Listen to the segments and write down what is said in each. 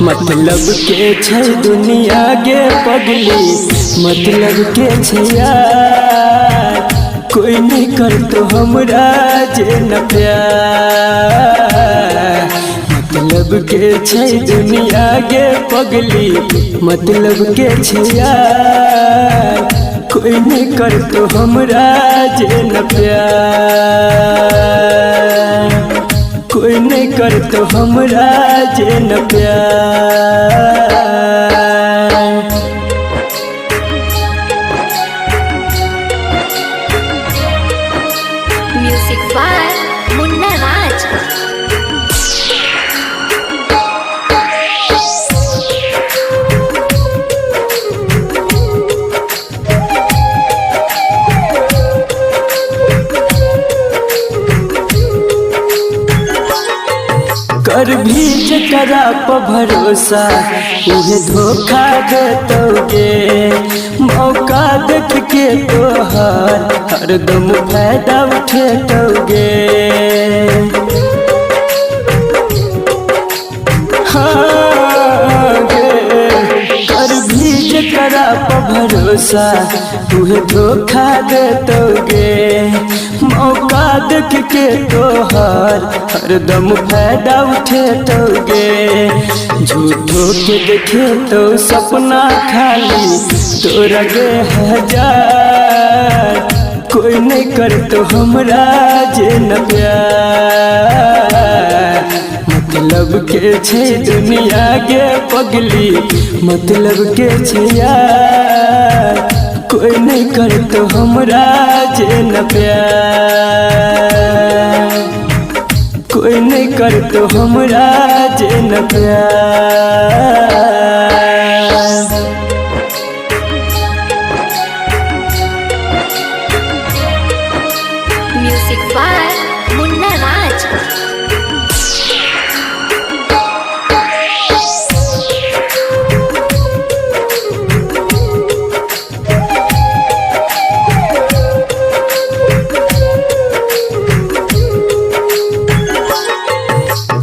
मतलब के छै दुनिया गे पगली, मतलब के छै यार, कोई नहीं कर तो हमरा जे न प्यार। मतलब के छै दुनिया गे पगली, मतलब के छै यार, कोई नहीं कर तो हमरा जे न प्यार, कोई नहीं कर तो हमरा जे न प्यार। म्यूजिक बाय मुन्ना राज। कर भी जकरा पर भरोसा उहे धोखा देतोगे, मौका देख के तोहर हरदम फायदा उठेतोगे। हाँ गे, कर भी जकरा पर भरोसा उहे धोखा देतोगे, मौका देख के तोहर हरदम फायदा उठेतोगे। झूठो के देखे तो सपना खाली तोरा गे हजार, कोई नहीं कर तो हमरा जे न प्यार। मतलब के छै दुनिया गे पगली, मतलब के छै यार, कोई नहीं कर तो हमरा जे न प्यार, कोई नहीं कर तो हमरा जे न प्यार। Music by Munna Raj.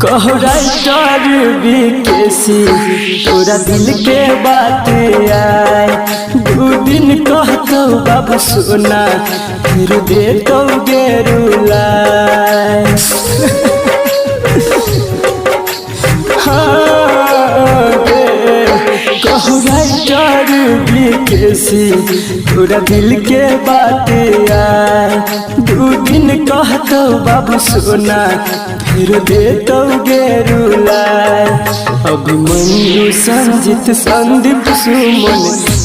कहराइटर बीकेसी तोरा दिल के बात आए, दू दिन कहतो बाबू सोना फिर देतो गे रुलाए। हाँ गे, कहराइटर बीकेसी तोरा दिल के बात आए, दू दिन कहतो बाबू सोना फिर देतो गे रुलाए। अभिमन्यु संजित संदीप सुमन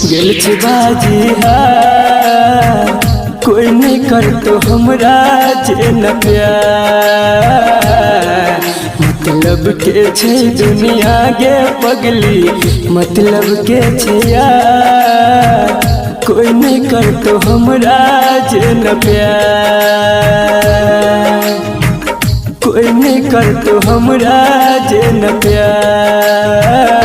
गेल छै बाजी हार, कोई नहीं कर तो हमरा जे न प्यार। मतलब के छै दुनिया गे पगली, मतलब के छै यार, कोई नहीं कर तो हमरा जे न प्यार, कोई नहीं कर तो हमरा जे न प्यार।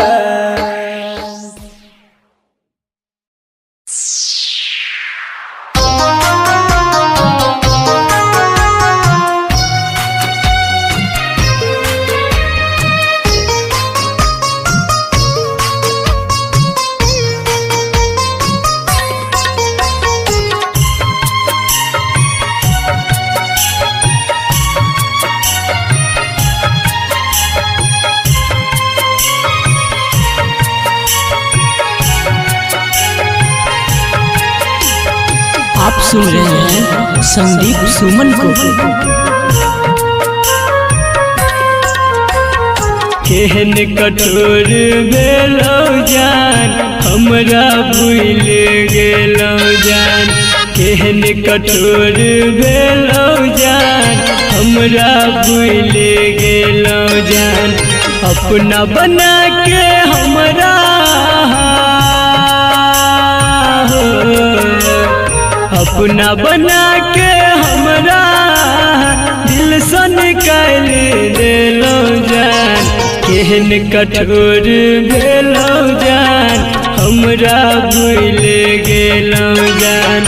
आप सुन रहे हैं संदीप सुमन को। केहन कठोर भेलो जान, हमरा भूल गेलो जान। केहन कठोर भेलो जान, हमरा भूल गेलो जान। अपना बना के हमरा अपना बना के हमरा दिल से निकाल देलो जान। केहन कठोर भेलो जान, हमरा भूल गेलो जान।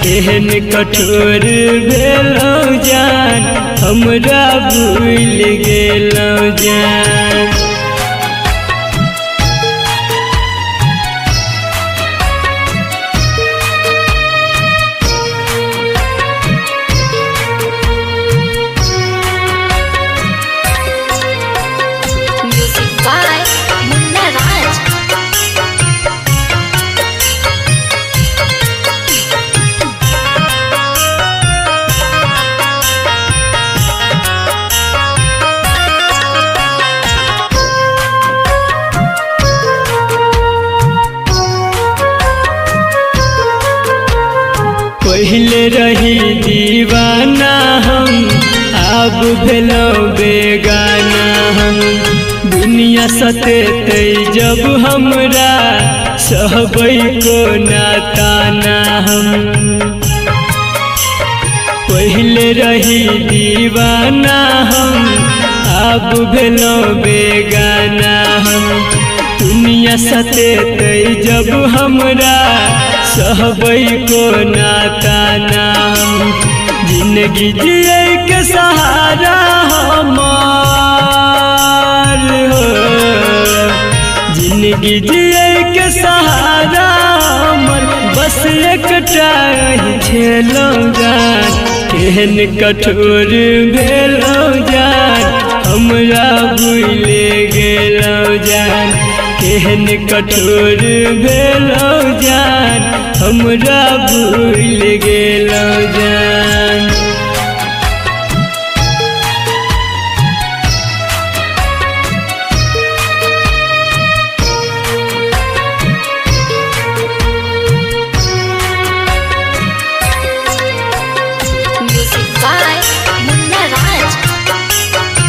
केहन कठोर भेलो जान, हमरा भूल गेलो जान। पहले रही दीवाना हम अब भेलो बेगाना हम दुनिया सतेतै जब हमरा सहबै को नाताना हम पहले रही दीवाना हम अब भेलो बेगाना हम दुनिया सतेतै जब हमरा सहबै को नाताना हम जिंदगी जिए के सहारा हमार हो जिंदगी जिए के सहारा हमर बस एकटा झेलो जान केहन कठोर भेलो जान हमरा भूले गेलो जान केहन कठोर भेलो जान हमरा भूल गेलो जान Music by Munna Raj.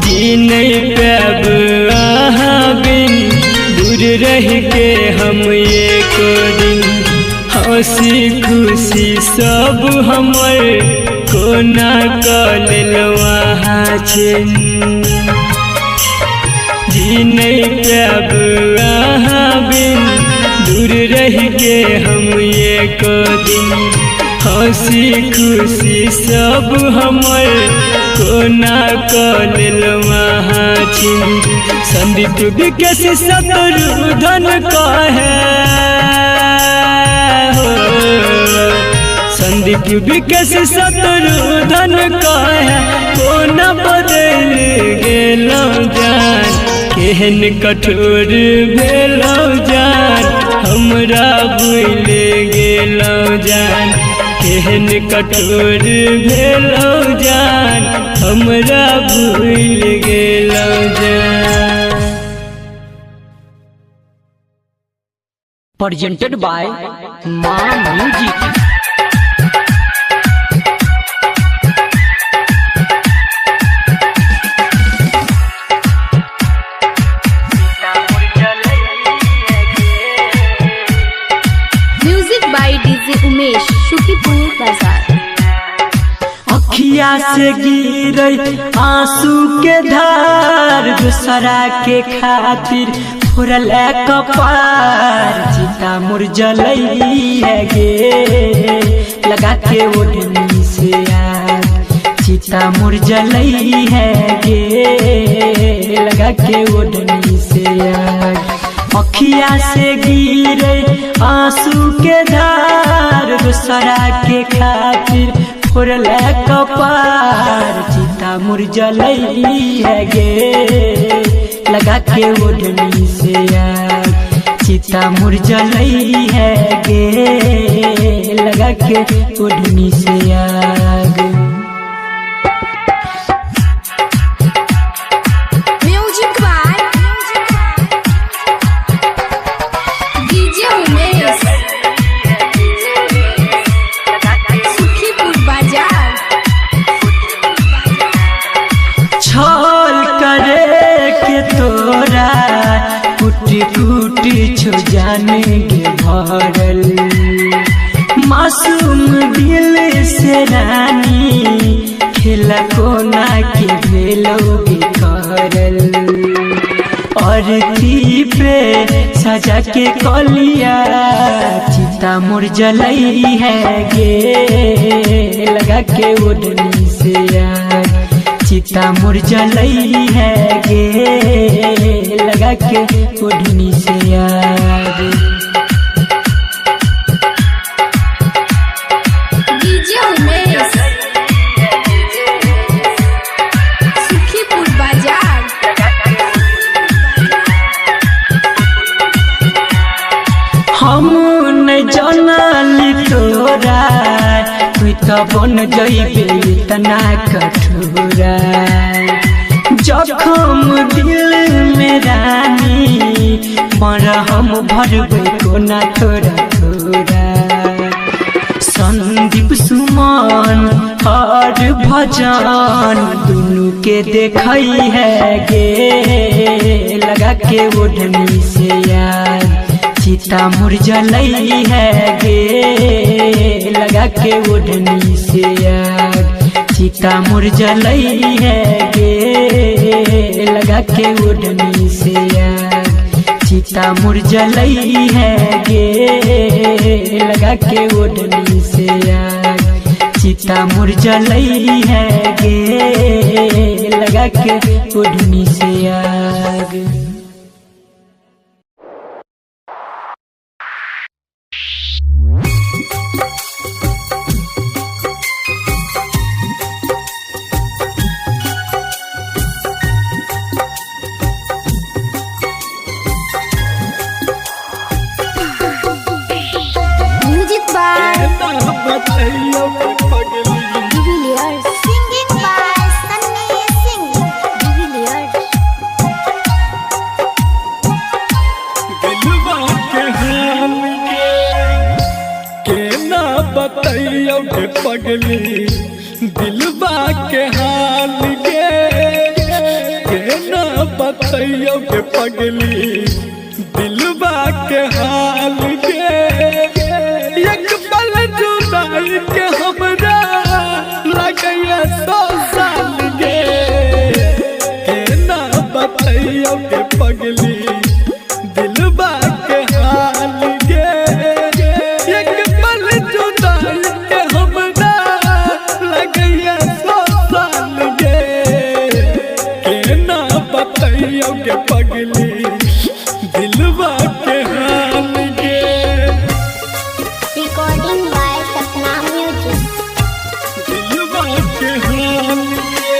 जी नहीं पाब अहाँ बिन दूर रह के हम एक दिन हंसी खुशी सब हमर कोना कऽ लेलहुँ छिन जी नहीं पाब अहाँ बिन दूर रह के हम एक दिन हंसी खुशी सब हमर कोना कऽ लेलहुँ छिन संदीप विकेश शत्रुधन कहे हो संदीप विकेश शत्रुधन कहे कोना बदल गेलो जान केहन कठोर भेलो जान हमरा भूल गेलो जान केहन कठोर भेलो जान हमरा भूल गेलो जान presented by Ma Music. Music by DJ Umesh, Shukipur Bazaar. अखिया से गिरे आंसू के धार दूसरा के खातिर फुरल कपार चिता मुर जलई है गे लगा के ओढ़नी से आग चिता मुर जलई है गे लगा के ओढ़नी से आग अखिया से गिरे आंसू के धार दूसरा के खातिर फुरल कपार चिता मुर जलई है गे लगा के ओढ़नी से आग चिता मुर जलई है गे लगा के ओढ़नी से आग Music by DJ Umesh, Shukipur Bazaar. छल करे के तोरा कुटी कुटी छो जाने के भरल मासूम दिल से रानी खेला कोना के भेलोगे करल और थी पे सजा के कलिया चिता मुर जलई है गे लगा के ओढ़नी से आग चिता मुर जलई है गे लगा के ओढ़नी से आग DJ Umesh, Shukipur Bazaar. हम नहीं जानली तोरा तू तो बन जइबे इतना कठोरा जखम दिल में रानी मर हम भरबे कोना थोड़ा थोड़ा संदीप सुमन और भजन दोनों के देखई है गे लगा के ओढ़नी से यार चिता मुरझलई है गे लगा के ओढ़नी से यार चिता मुरझलई है गे लगा के ओढ़नी से यार चिता मुरझलई है गे लगा के ओढ़नी से यार चिता मुरझलई है गे लगा के ओढ़नी से यार। Singing by Sunny Singh. बतैयो के पगली दिलबा के हाल के ना बतैयो के पगली दिलबा के हाल के एक पल जुदाई के हमरा लगैया 100 साल के ना बतैयो के पगली दिलबा के हाल के एक पल जुदाई के हमरा लगैया 100 साल के ना बतैयो के पगली दिलबा के हाल के। Recording by Sapna Music. दिलबा के हाल के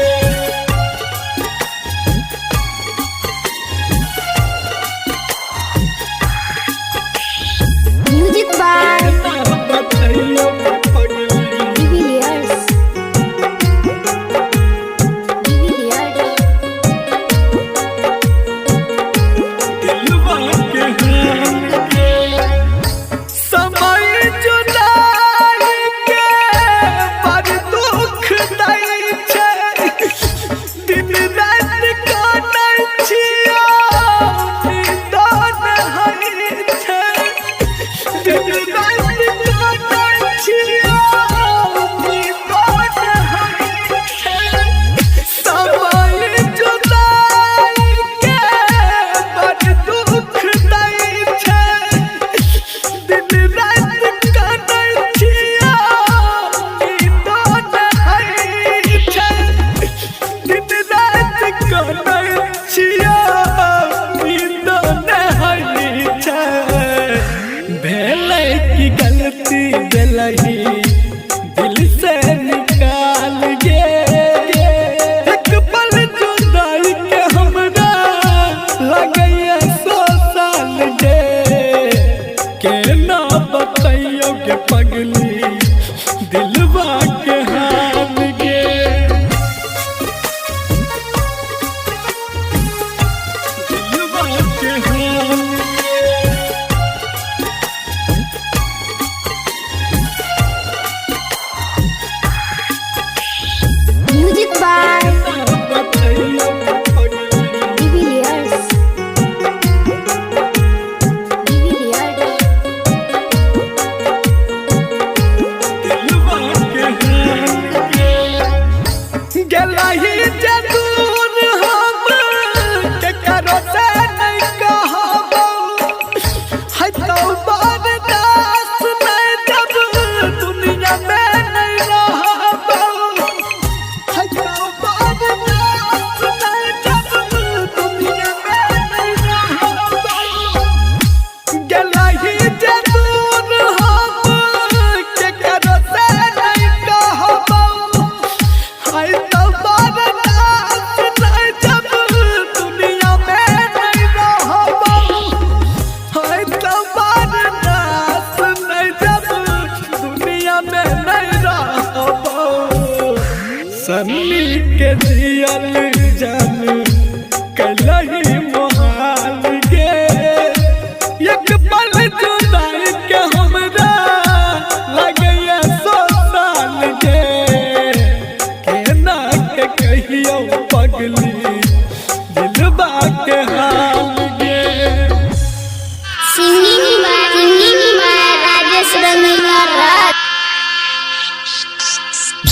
Music by ना बतैयो के पगली Divilliers. दिलबा के हाल के समय जुदाई के बड़ दुख दै छै दिन रात काटै छियो निदान होइ छै दिन रात काटै छियो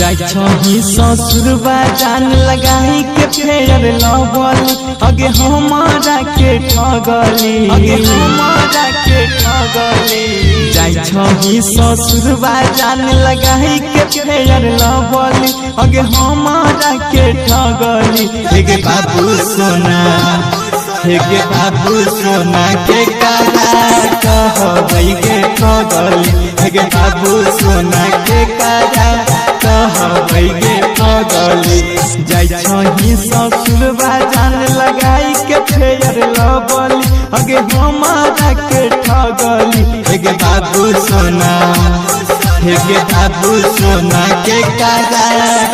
जाय छही ससुरबा जान लगाई के फेर लवल अगे हमारा के ठगली जाय छही ससुरबा जान लगाई के फेर लवल अगे हमारा के ठगली हे बाबू सोना हे बाबू सोना के काला कहबै के ठगली हे बाबू सोना के काला कहबै के ठगली जाय छही ससुरबा जान लगाई के फेर लवल अगे हमारा के ठगली हे बाबू सोना हे बाबू सोना के काला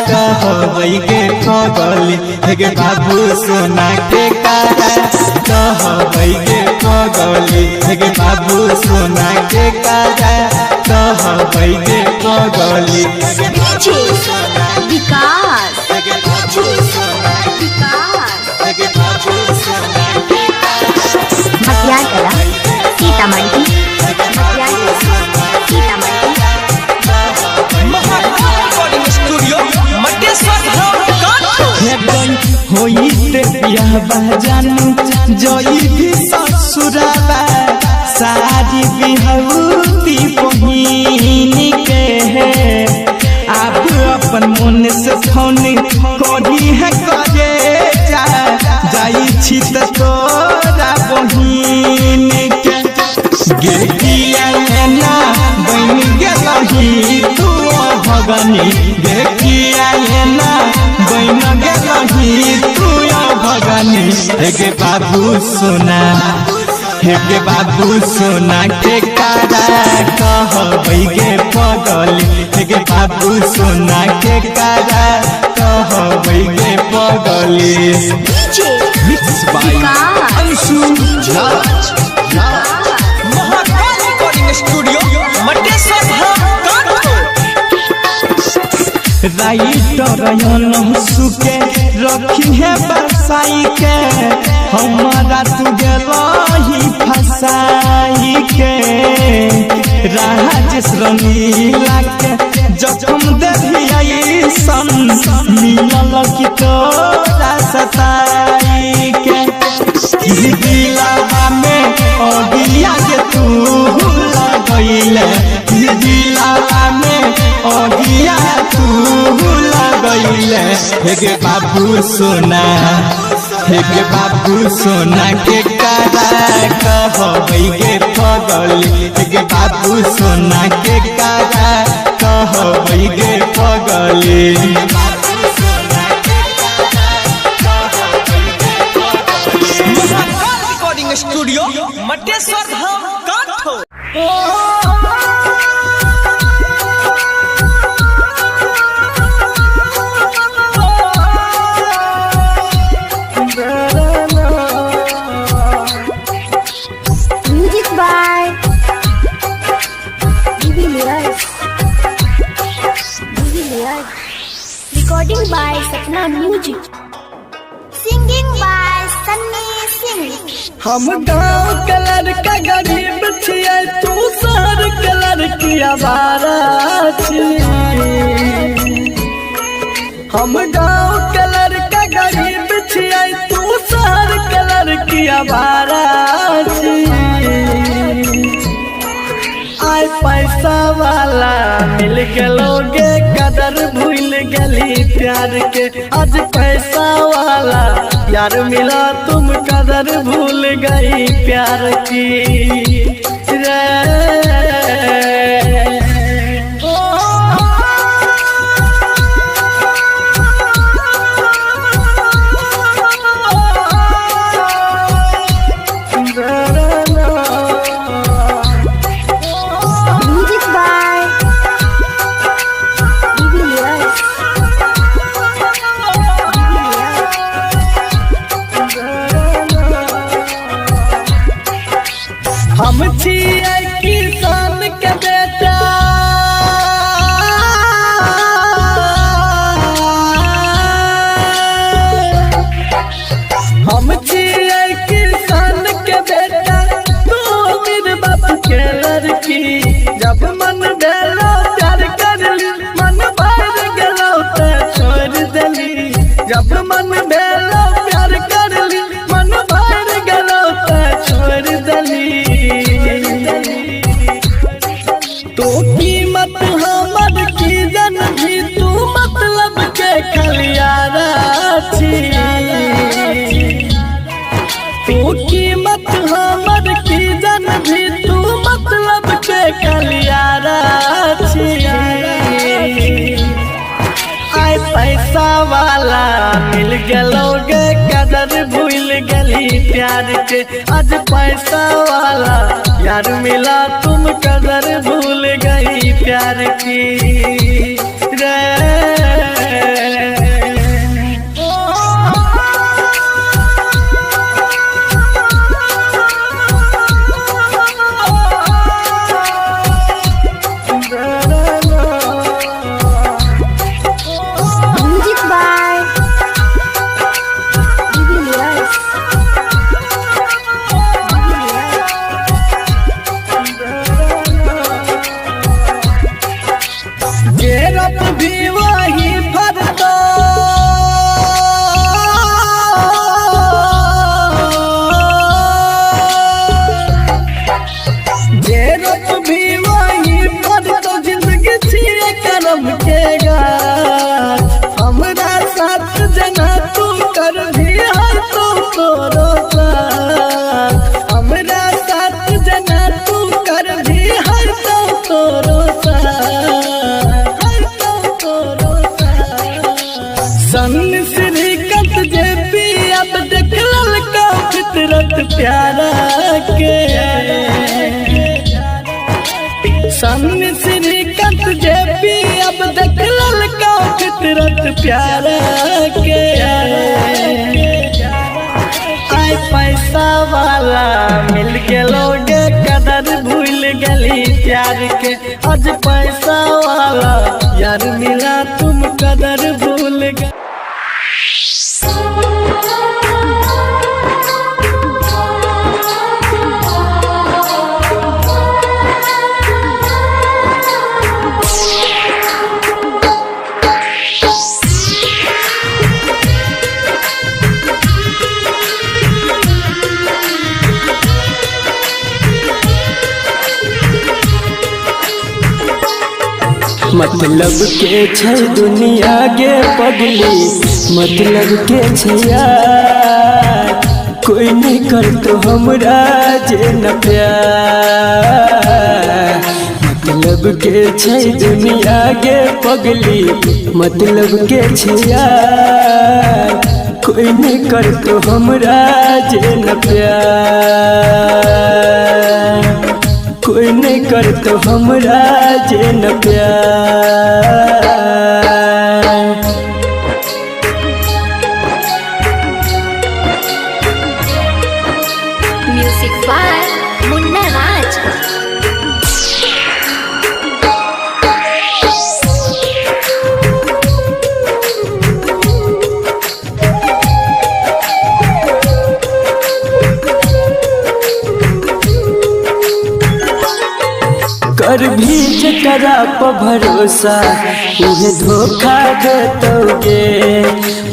कहबै के ठगली हे बाबू सोना के काला कहबै के ठगली हे बाबू सोना के काला कहबै के ठगली विकास मटियार कला सीतामढ़ी होई ते बियाहबा जानू जई भी ससुराबा सारी बिहौती बहिन के आप अपन मन से फोन करी है करे जाई छी त तोरा बहिन के गेटिया ना बन गेलही तू भगनी गेटिया ना बन गेलही तू भगनी हे बाबू सोना हे बाबू सोना के कारा कहबै गे पगली हे बाबू सोना के कारा कहबै गे पगली mix by Anshu Raj Mahakal recording studio Mateshwar Dham writer सुके रखी है बरसाई के हमारा तू गेलही फसाई के राजेश रंगीला के जखम देही सन मिलल की तोरा सताई के दिलावा में अगिया के तू लगैले दिलावा में अगिया तू लगैले हे बाबू सोना हे बाबू सोना के कारा कहबै गे पगली हे बाबू सोना के कारा कहबै गे पगली महाकाल रिकॉर्डिंग स्टूडियो मटेश्वर धाम काठो music by recording by Sapna music singing by Sunny Singh हम गाँव के लड़का गरीब छियै तू शहर के लड़की आवारा छियै हम गाँव के लड़का गरीब छियै तू शहर के लड़की आवारा छियै आय पैसा वाला मिल गेलोगे कदर भूल गली प्यार के आज पैसा वाला यार मिला तुम कदर भूल गई प्यार की म्यूजिक बाय हम छियै किसान के बेटा हम छियै किसान के बेटा तू मेरे बाप के लड़की जब मन भेलो प्यार कर मन भर गेलो गलोगे कदर भूल गली प्यार के। आज पैसा वाला यार मिला तुम कदर भूल गई प्यार की रे। Music by Jubilius. गेरप भी वही भरतो गेरप भी वही भरतो जिंदगी छिए करम के गार। हमरा साथ जना तू कर भी हर तो तोरो साथ। हमरा साथ जना तू कर भी हर तो तोरो सन श्रीकंठ जे पी अब देख ललका फितरत प्यारा के। सन श्रीकंठ जे पी अब देख ललका फितरत प्यारा के। आय पैसा वाला मिल गेलोगे कदर भूल गली प्यार के। आज पैसा वाला यार मिला तुम कदर भूल गए। मतलब के छै दुनिया गे पगली, मतलब के छै यार। कोई नहीं कर तो हमरा जे न प्यार। मतलब के छै दुनिया गे पगली, मतलब के छै यार। कोई नहीं कर तो हमरा जे न प्यार। कोई नहीं कर तो हमरा जे न प्यार। Music by Munna Raj. कर भी जकरा पर भरोसा उहे धोखा देतोगे।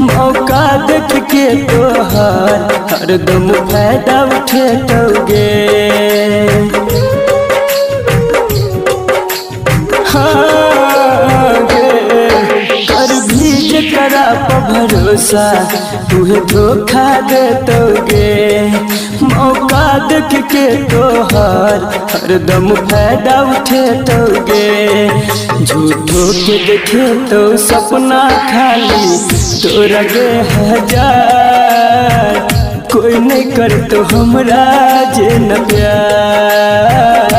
मौका देख के तोहार हरदम फायदा उठेतोगे। हाँ गे कर भी जकरा पर भरोसा उहे धोखा देतोगे। मौका देख के तोहार हरदम फायदा उठेतोगे। झूठो के देखे तो सपना खाली तोरा गे हजार। कोई नहीं कर तो हमरा जे न प्यार।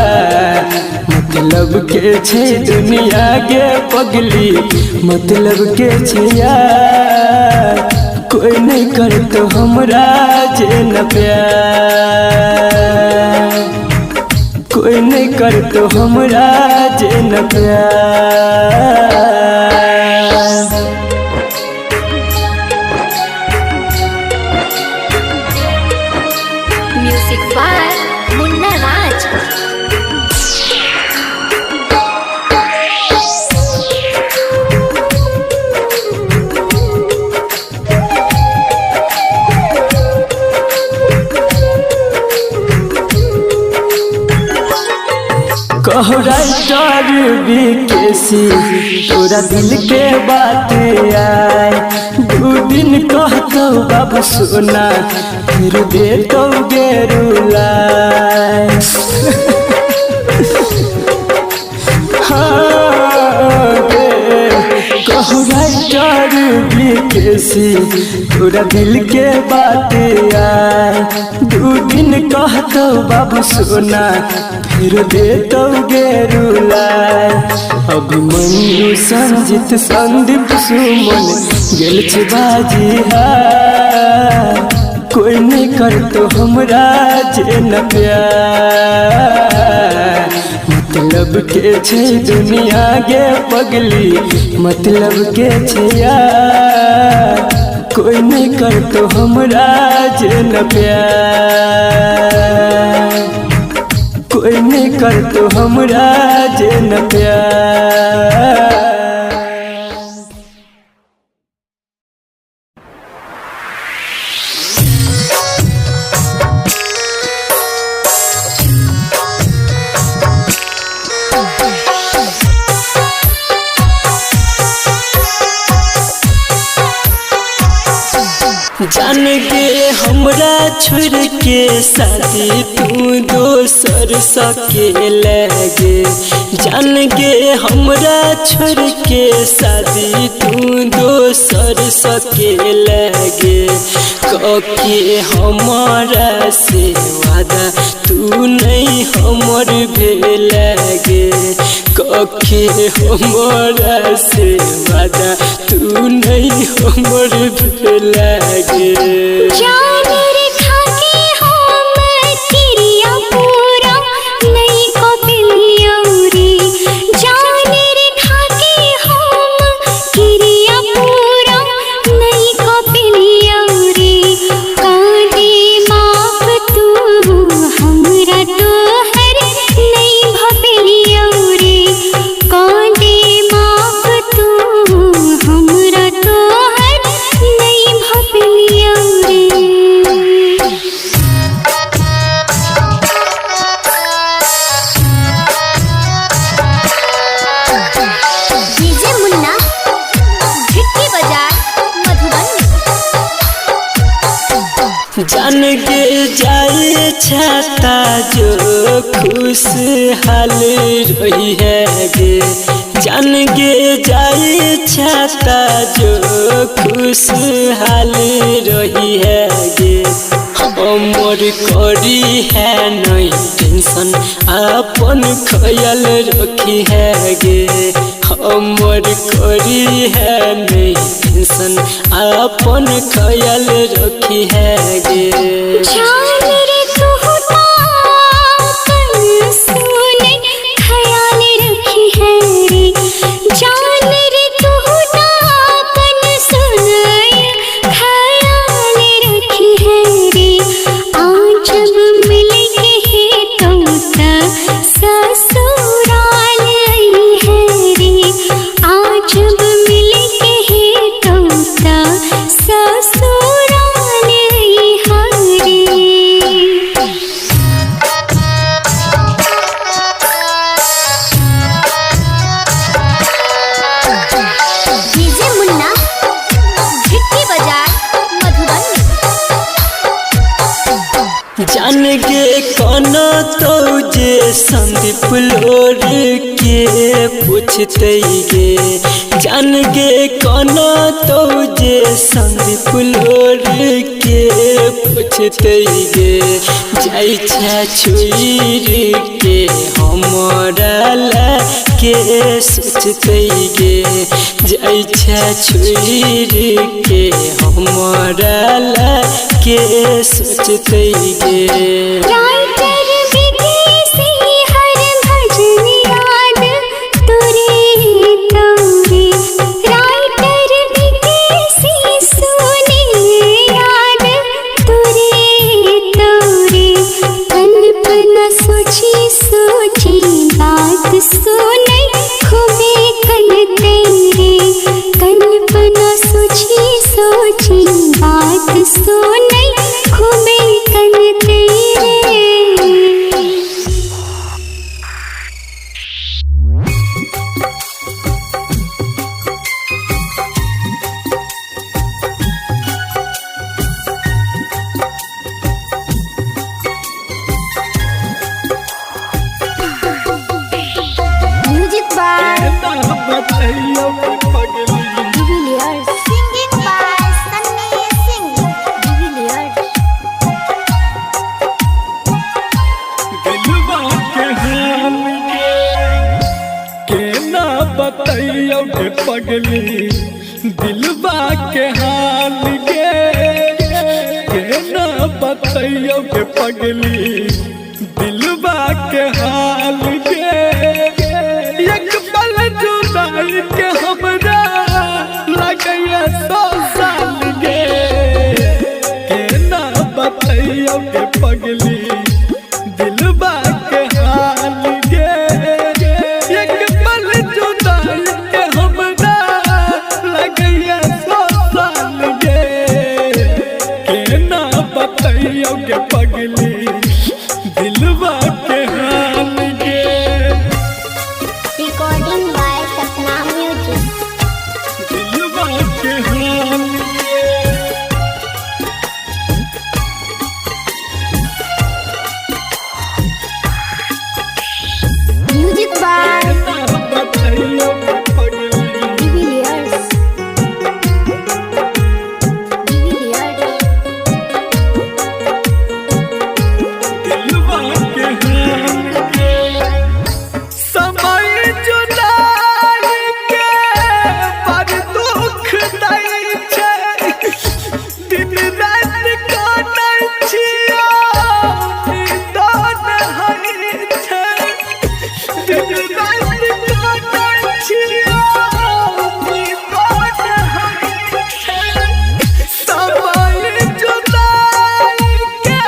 मतलब के छै दुनिया गे पगली, मतलब के छै यार। कोई नहीं कर तो हमरा जे न प्यार। कोई नहीं कर तो हमरा जे न प्यार। Music by Munna Raj. कहो राइटर बीकेसी तोरा दिल के बात आए। दू दिन कहतो बाबू सोना फिर देतो गेरुलाए। हाँ गे कहो राइटर कैसी तोरा दिल के बात आए। 2 दिन कहतो बाबू सोना फिर देतो गेरुलाए। अभिमन्यु संजित संदीप सुमन गेल छ बाजी हार। कोई नहीं करतो हमरा जे न प्यार। मतलब के छै दुनिया गे पगली मतलब के छै यार। कोई नहीं करतो हमरा जे न प्यार। कोई नहीं करतो हमरा जे न प्यार। जान गे हमरा छोड़ के शादी तू दोसर सके लगे। जान गे हमरा छोड़ के शादी तू दोसर सके लगे। कके हमारा से वादा तू नहीं हमर भेलगे। कके हमारा से वादा तू नहीं हमर भेलगे। जान रे खाके हम तिरिया पूरा नहीं कपिलिया रे। जान रे खाके हम तिरिया पूरा नहीं कपिलिया रे। कांदे माफ तू हमरा तो हर नहीं भपिलिया रे। कांदे माफ तू हमरा तो हर नहीं भपिलिया रे। डीजे मुन्ना भिट्टी बाजार मधुबनी। जान गे जाए छाता जो खुशहाल रही है गे। जान गे जाए छाता जो खुशहाल रही है गे। हमर करी है नहीं टेंशन अपन ख्याल रखी है गे। हमर करी है नहीं टेंशन अपन ख्याल रखी है गे। जान रे तू ताकन सुने ख्याल रखी है रे। जान रे तू ताकन सुने ख्याल रखी है रे। आज जब मिलेंगे है तो ससुराल आई है रे। आज जब मिलेंगे है तो ससुराल आई है रे। डीजे मुन्ना भिट्टी बाजार मधुबनी। जान गे कौनो तो जे संदीप लोर के पूछते गे। जान गे कौनो तो जे संदीप लोर के पूछते गे। जाई छा छुईर के हमारा ला के सोचते गे। जाई छा छुईर के हमारा ला के सोचते गे। राइटर विदेशी हर भजन याद तुरे तोरे। राइटर विदेशी सुने याद तुरे तोरे। कल्पना सोची सोची बात सुने खूबे कल तेरे। कल्पना सोची सोची बात सुने खूबे कल तेरे। म्यूजिक बाय बताइयो पगली डिविलियर्स। सिंगिंग बाय बताइयो के पगली दिलवा के हाल के ना बताइयो के पगली दिलवा के हाल के एक पल जुदाई के हमरा लगैया 100 साल के ना बताइयो के पगली दिलवा के हाल के एक पल जुदाई के हमरा लगैया 100 साल के ना बताइयो के पगली दिलवा के हाल के। Recording by Sapna Music. दिलवा के हाल के Music by ना बताइयो के पगली Divilliers. दिलवा के हाल के समय जुदाई के पर दुख दै छै दिन रात काटै छियो निदान हरि छै दिन रात काटै छियो निदान हरि छै समय जुदाई के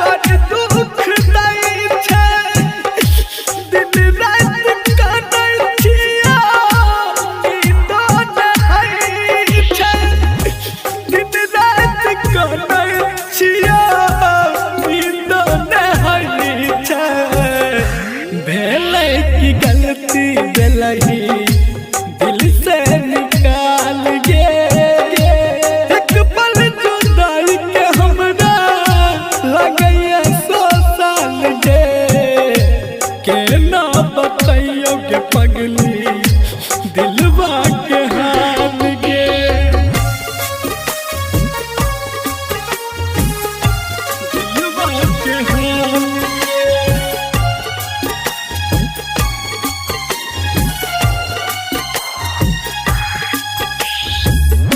पर दुख दै छै दिन रात काटै छियो निदान हरि छै दिन रात काटै छियो निदान हरि छै भेलै की गलती देलही दिल से निकाल गे एक पल जुदाई के हमरा लगैया 100 साल के ना बताइयो के पगली दिलवा के हाल के दिलवा के हाल के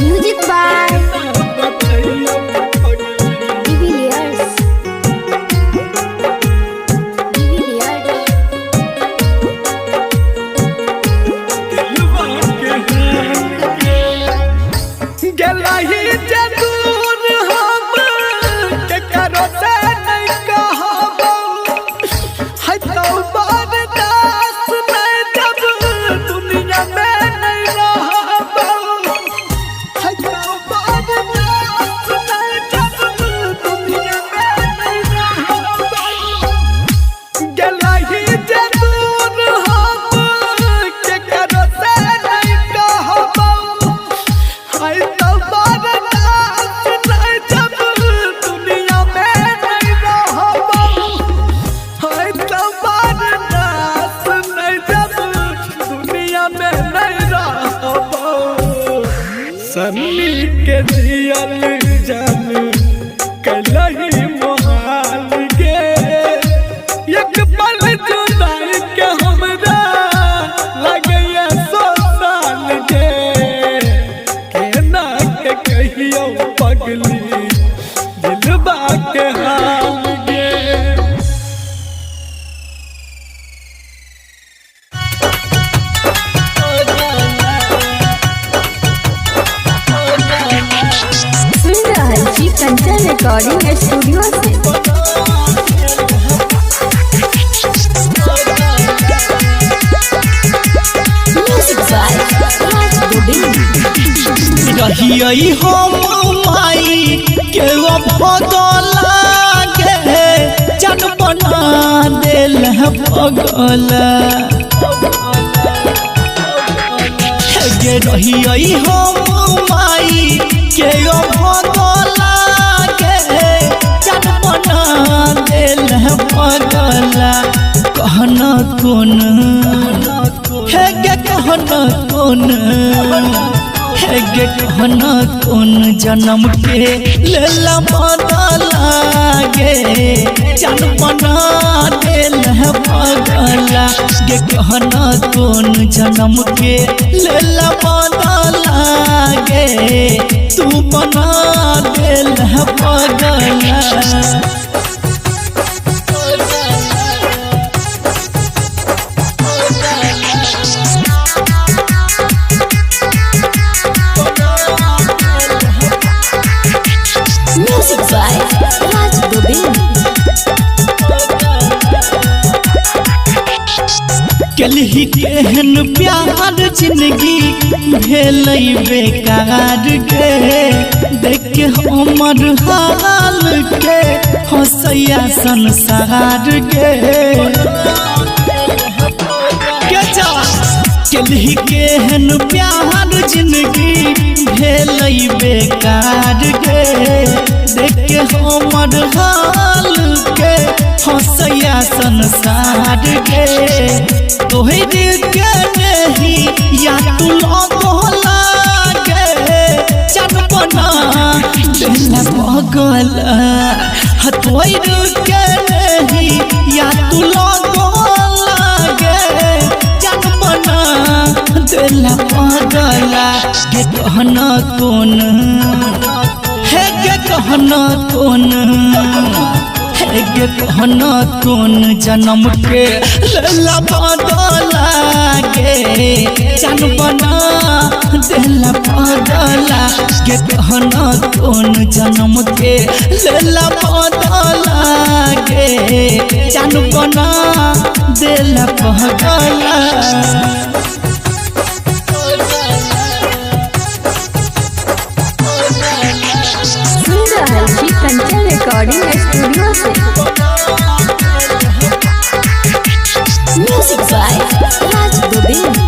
Music by बताइयो के पगली Divilliers. दिलवा के हाल के गेलही जरूर हम के करो से नहीं कहबो है तो बर्दाश्त नहीं जब दुनिया में नहीं रहबो है तो बर्दाश्त नहीं जब दुनिया में नहीं रहबो गेलही जरूर हम के करो से नहीं कहबो है तो बर्दाश्त नहीं जब दुनिया में नहीं रहबो है तो बर्दाश्त नहीं जब दुनिया में नहीं रहबो सन्नी के जियल जान कलही मोहाल गे एक पल जुदाई के हमरा लगैया 100 साल के ना के कहियो पगली दिलवा के हाल गे। सुन रहल छी कंचन रिकॉर्डिंग स्टूडियो से। Music by Raj Gobind. रहियई हम माई के भगला गे जन बना दिल पगला गे रहियई हम माई के भगला गे जन बना दिल पगला कहना कौन है गे कहना कौन है गे कहना कौन जन्म के लेला बदला गे जन बना दिल पगला गे के कहना कौन जन्म के लेला बदला गे तू बना दिल पगला म्यूजिक बाय राज गोविंद। कलही केहन प्यार जिंदगी भेल बेकार गे देख के हमर हाल के हंसैया संसार गे कलही केहन प्यार जिंदगी भेल बेकार गे देख के हमर हाल के हंसैया संसार गे तोहरे के नहीं या तू लगला गे चनपना दिल पगला तोहरे के नहीं या तू लगला गे चनपना दिल पगला के कहना कौन है के कहना कौन गे कहना कौन जन्म के लेला बदला गे जान बना दिल बदला गे कहना कौन जन्म के लेला बदला गे जान बना दिल बदला सुन रहल छी कंचन रिकॉर्डिंग स्टूडियो से। Music by Raj Govind.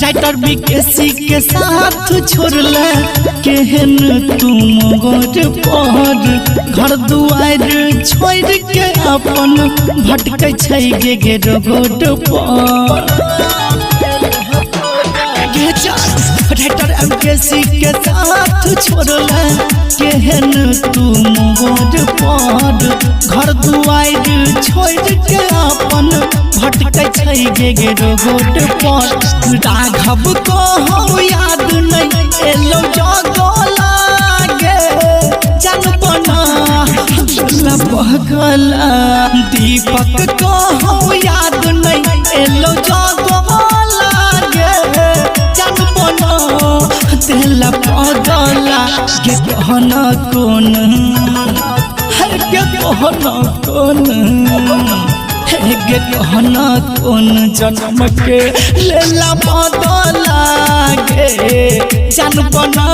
Writer BKC के साथ छोड़ला केहन तुम गोर पर घर दुआर छोड़ के अपन भटकै छै गे रोड पर राइटर एमकेसी के साथ छोड़ला केहन तुम गोर पर घर दुआर छोड़ के अपन भटकै छै गे रोड पर राघव को हम याद नहीं एलो जगला गे जनपना पगला दीपक को हम याद नहीं एलो जगला गे जनपना दिल पगला के कहना कौन है के कहना कौन गे कहना कौन जन्म के लेला बदला गे जान बना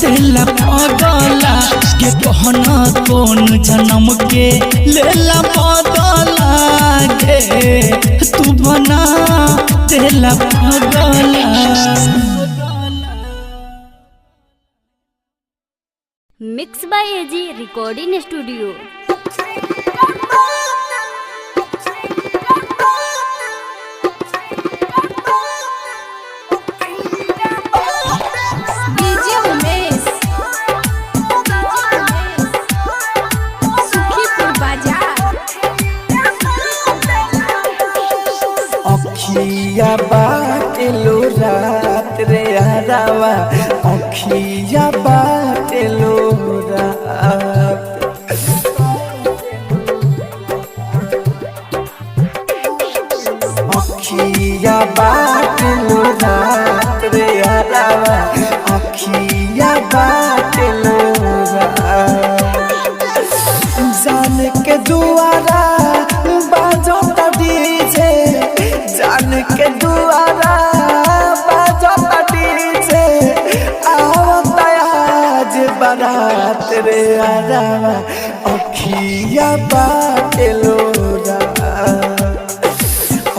दिल पगला गे कहना कौन जन्म के लेला बदला गे तू बना दिल पगला। Mix by AG recording studio. DJ Umesh Sukhipur Bazar. अखिया बाटेलो रात रे हरावा अखिया बाटेलो रात अखिया बाटेलो रात रे हरावा अखिया बाटेलो रात जान के दुआरा बाजो डीजे जान के दुआरा बाजो डीजे आवता आज बारात रे आरावा अखिया बाटेलो रात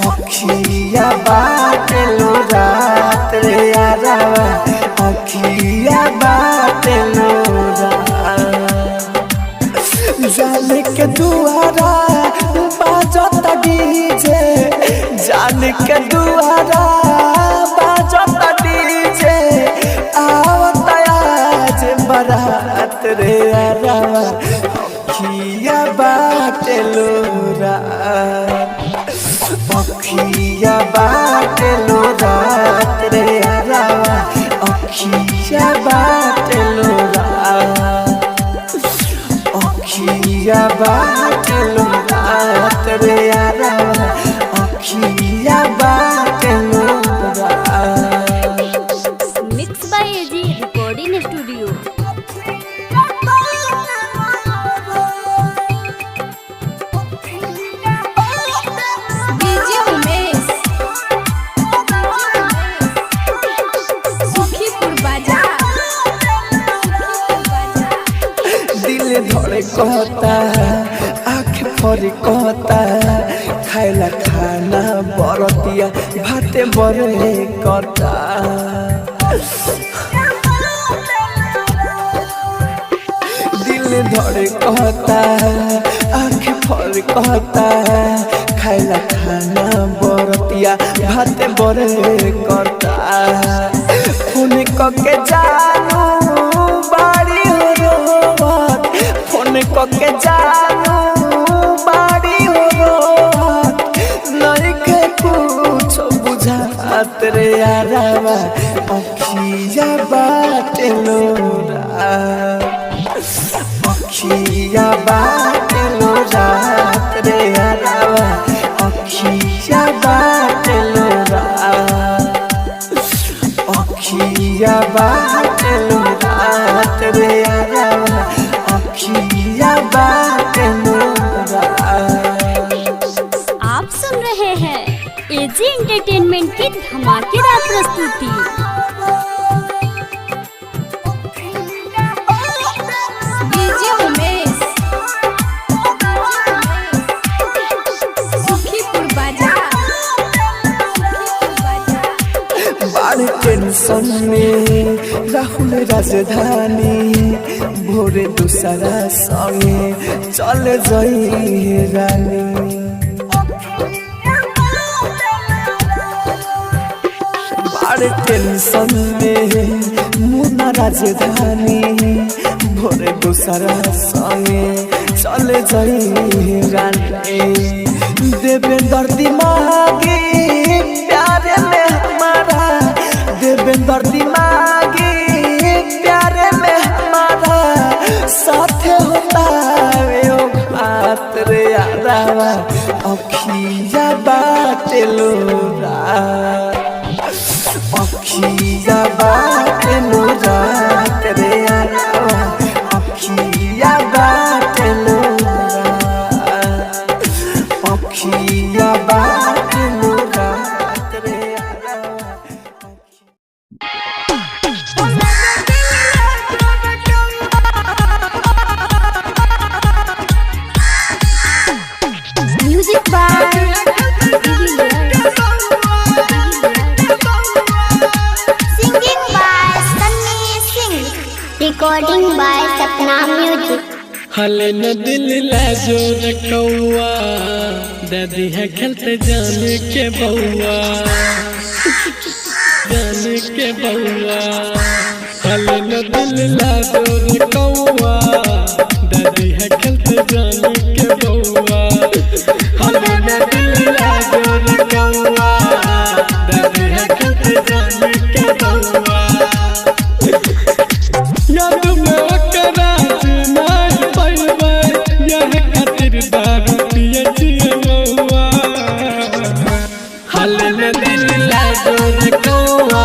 अखिया बाटेलो रात रे आरावा अखिया बाटेलो रात जान के दुआरा बाजो डीजे जान के दुआरा बाजो डीजे आवता आज बारात रे आरावा अखिया बाटेलोरा अखिया बाटेलोरा रे यारावा अखिया बाटेलोरा अखिया बाटेलोरा रे यारावा अखिया बाटेलोरा। Mix by AG recording studio. DJ Umesh Sukhipur बाजार दिल धड़े कहता आँख फरे कहता खाइला खाना बरतिया भाते बरे कहता दिल धड़े कहता आँख फरे कहता खाइला खाना बरतिया भाते बरे कहता फोन कके जानू बाड़ी हो रोवत फोन कके जानू बाड़ी हो रोवत नइखे कुछ बुझात रे यारावा अखिया बाटेलोरा अखिया बाटेलोरा रे यारावा अखिया बाटेलोरा अखिया बाटेलोरा रे यारावा अखिया बाटेलोरा। आप सुन रहे हैं एजी एंटरटेनमेंट की धमाकेदार प्रस्तुति। डीजे उमेश सुखीपुर बाजार बाढ़ टेंशन में राहुल राजधानी भोरे दूसरा संगे चल जाई रानी बाढ़ टेंशन में मुन्ना राजधानी भोरे दूसरा संगे चल जाई रानी देवेंद्र दिमागी प्यारे में हमारा देवेंद्र दिमागी प्यारे में हमारा साथ होता ओ बात रे यारावा अखिया बाटेलोरा अखिया बाटेलोरा रे यारावा अखिया बाटेलोरा अखिया बाटेलोरा रे यारावा। Music by singing by Sunny Singh recording by Sapna music. हले न दिल लाजो रखौआ दादी है खेलते जाने के बउआ जाने के बउआ हले न दिल लाजो रखौआ दादी है खेलते जाने के बउआ हले न दिल लाजो रखौआ दादी है खेलते जाने के बउआ याद में ओकरा नहीं पैबै यह खातिर दारू पिए छिए मौआ हल में दिल लाजो रखौआ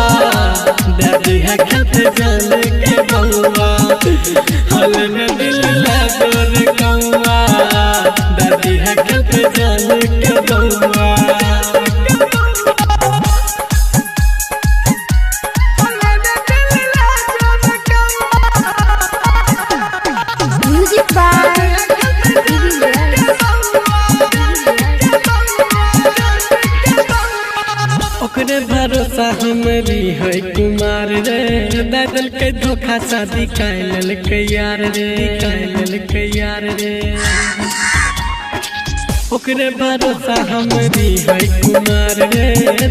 दादी है खेलते जाने के बउआ हल में दिल लाजो रखौआ दादी है खेलते जाने के बउआ। म्यूजिक बाय ओकरे भरोसा हमरी है कुमार रे दादल के धोखा शादी कैल के यार रे कैल के यार रे ओकरे भरोसा हमरी है कुमार रे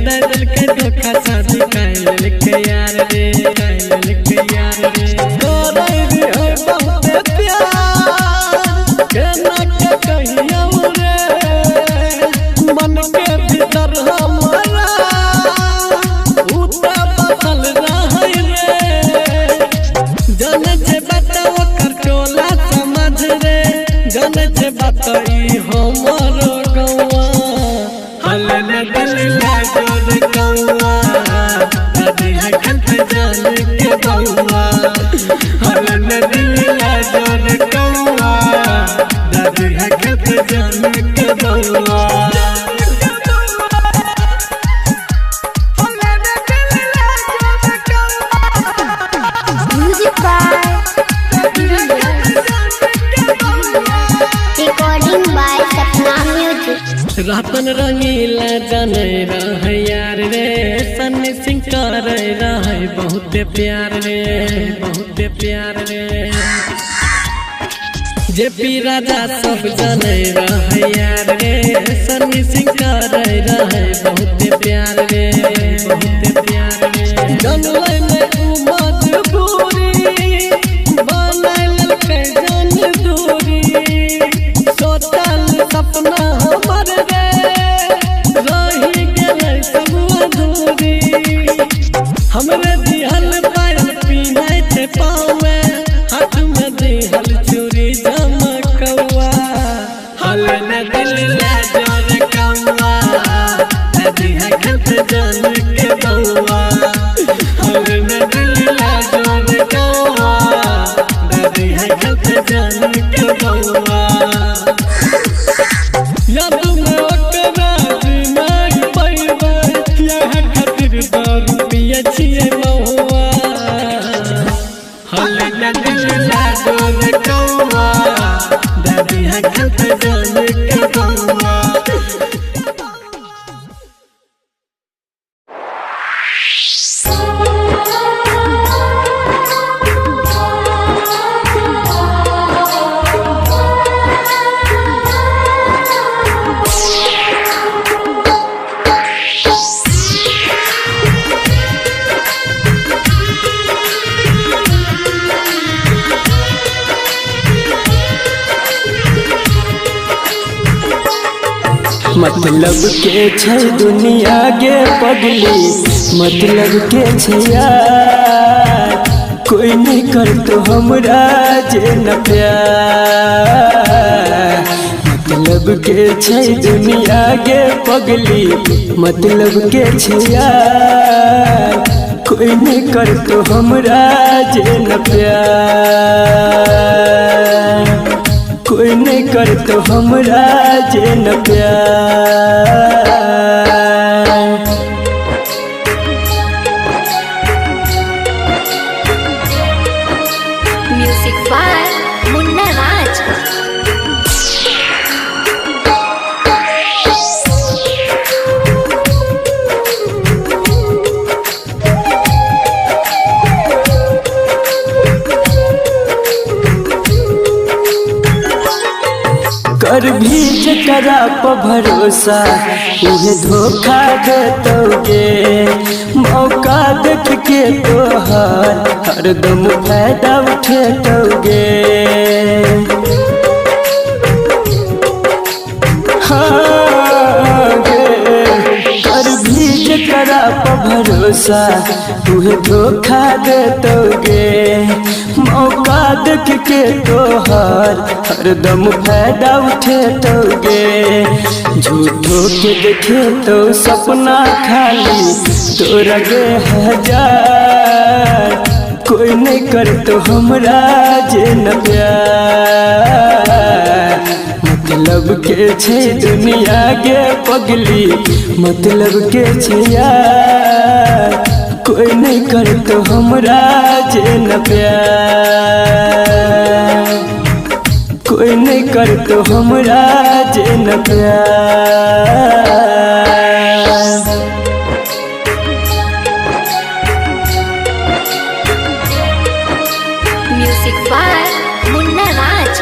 दादल के धोखा शादी कैल के यार रे कैल के यार रे तोरे रे है बहुत प्यार के हमारो गौआ हल न दिल लागोर कौआ दादी है खत जान के बउआ हल न दिल लागोर कौआ दादी है खत जान के बउआ music by recording by Sapna music. Ratan Rangeela जाने रहे यार रे सन्नी सिंह कर रहे बहुत प्यार रे बहुत प्यार रे जेपी राजा सब जाने रहे यार रे सन्नी सिंह कर रहे बहुत प्यार रे बहुत प्यार रे जनवरी में मजबूरी बनल के जान दूरी सोचल सपना हमर रे रही गेलै सब अधूरी हमरे दिहल पायल पीनै थे पावे हाथ में दिहल चूड़ी चमकौआ हल न दिल लागोर कौआ दादी है खत जान के बउआ हल न दिल लागोर कौआ दादी है खत जान के बउआ याद में ओकरा नहीं पैबै यह खातिर दारू पियै छियै महुआ हल न दिल लागोर कौआ दादी है खत जान के बउआ मतलब के छै दुनिया गे पगली मतलब के छै यार कोई नहीं करतो हमरा जे न प्यार मतलब के छै दुनिया गे पगली मतलब के छै यार कोई नहीं करतो हमरा जे न प्यार कोई नहीं करतो हमरा जे न प्यार म्यूजिक बाय मुन्ना राज। कर भी जकरा पर भरोसा उहे धोखा देतोगे मौका देख के तोहर हरदम फायदा उठेतोगे हाँ गे कर भी जकरा पर भरोसा उहे धोखा देतोगे मौका देख के तोहर हरदम फायदा उठेतोगे झूठो के देखे तो सपना खाली तोरा गे हजार कोई नहीं करतो हमरा जे न प्यार मतलब के छै दुनिया गे पगली मतलब के छै यार कोई नहीं करतो हमरा जे न प्यार कोई नहीं करतो हमरा जे न प्यार म्यूजिक बाय मुन्ना राज।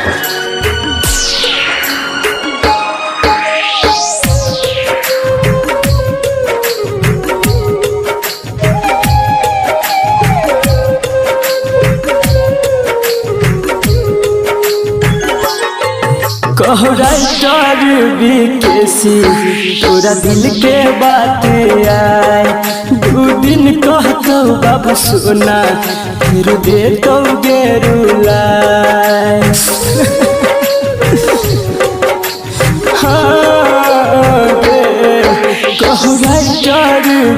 कहो राइटर बीकेसी तोरा दिल के बात आए दू दिन कहतो बाबू सोना फिर दे तो गेरुला कहूँ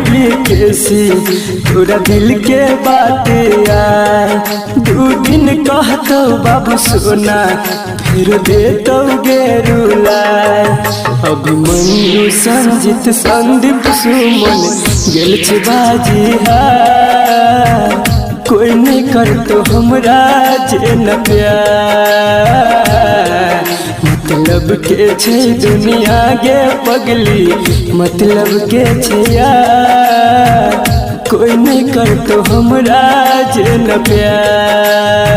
बीकेसी तोरा दिल के बात आए 2 दिन कहतो बाबू सोना फिर देतो गेरुलाए अभिमन्यु संजित संदीप सुमन गेल छे बाजी हार कोई नहीं करतो हमरा जे न प्यार मतलब के छे दुनिया गे पगली मतलब के छे यार कोई नहीं करतो हमरा जे न प्यार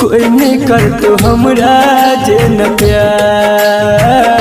कोई नहीं करतो हमरा जे न प्यार।